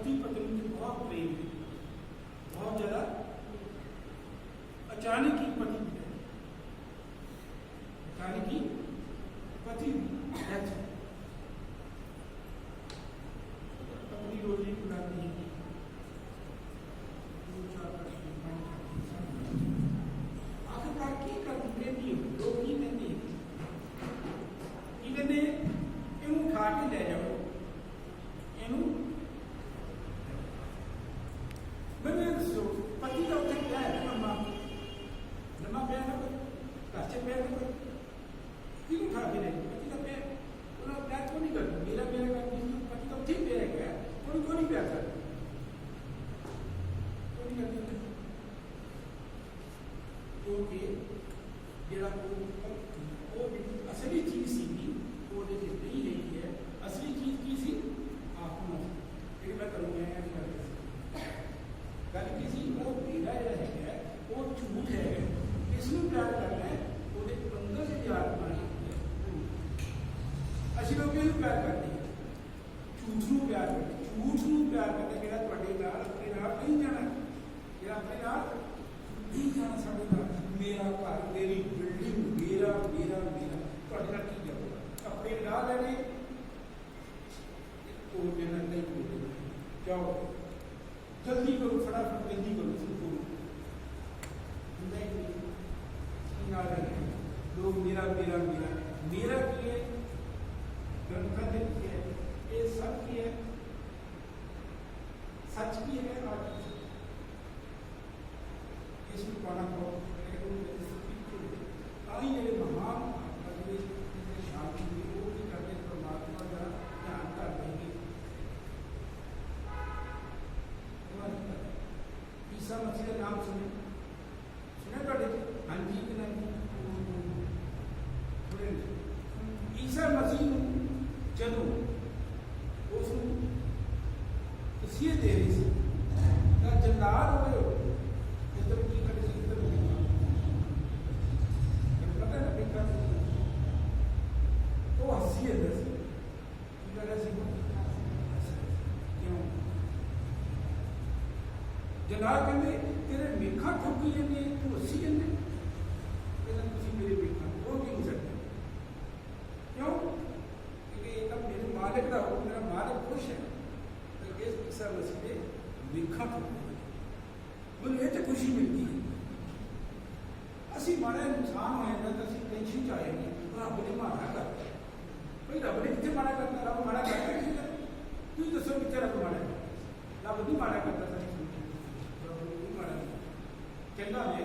पति पत्नी में बहुत प्रेम है, बहुत ज़्यादा। अचानक ही पति की डेथ, अचानक ही पति की डेथ, अपनी रोजी बुलाती है। आखिरकार की करती लोग की कहते हैं इन उठा के ले जाओ, इन मैंने दसो पति का उत्तर क्या है? लम्मा लम्मा पैर ना कोई कच्चे पैर ना कोई क्यों उठा के ले जाओ? पति का पैर उन्होंने प्यार क्यों नहीं करता? मेरा पैर का पति का ठीक पैर है, क्यों नहीं प्यार करता? क्यों नहीं करते? क्योंकि जेड़ा वो असली चीज सी वो नहीं रही है। असली चीज की सी आत्मा फिर मैं करूँगा गल किसी वो मेरा जरा है वो झूठ है, किसनू प्यार करना है वो अंदर से आत्मा है। असि लोग क्यों प्यार करते हैं? झूठ नू प्यार करते, झूठ नू प्यार करते कि अपने नाल नहीं जाना, जरा अपने नाल नहीं जाना, साढ़े नाल मेरा घर मेरी बिल्डिंग मेरा मेरा मेरा थोड़े नाल की जाऊगा अपने ला लेने तो मेरा नहीं बोले जाओ जल्दी करो, फटाफट जल्दी करो, लोग मेरा मेरा मेरा मेरा की है, ग्रंथा की है, ये सब की है, सच की है। और इसमें पाना बहुत मेरे महान शांति वो भी करते परमात्मा का ध्यान कर देंगे। ईसा मसीह का नाम सुने पड़े? हाँ जी कि नहीं? ईसा मसीह चलो उस दे रही सी जलाल हो इधर की करे से इधर पता है ना तो हंसी है दस क्यों जलाल कहते तेरे मेखा ठोकी जाती तू हंसी कहते मेरे मेखा वो क्यों नहीं सकते? क्यों? क्योंकि ये तो मेरे मालिक का हो, मेरा मालिक खुश है तो ईसा मसीह ने मेखा ठोकी मुझे ये तो खुशी मिलती है। असी माड़ा नुकसान हो जाता तो असं टेंशन च आएगी रब ने माड़ा करता भाई, रब ने कितने माड़ा करता? रब माड़ा करता कि तुम दसो कितने रब माड़ा? रब नहीं माड़ा करता, रब नहीं माड़ा चंगा है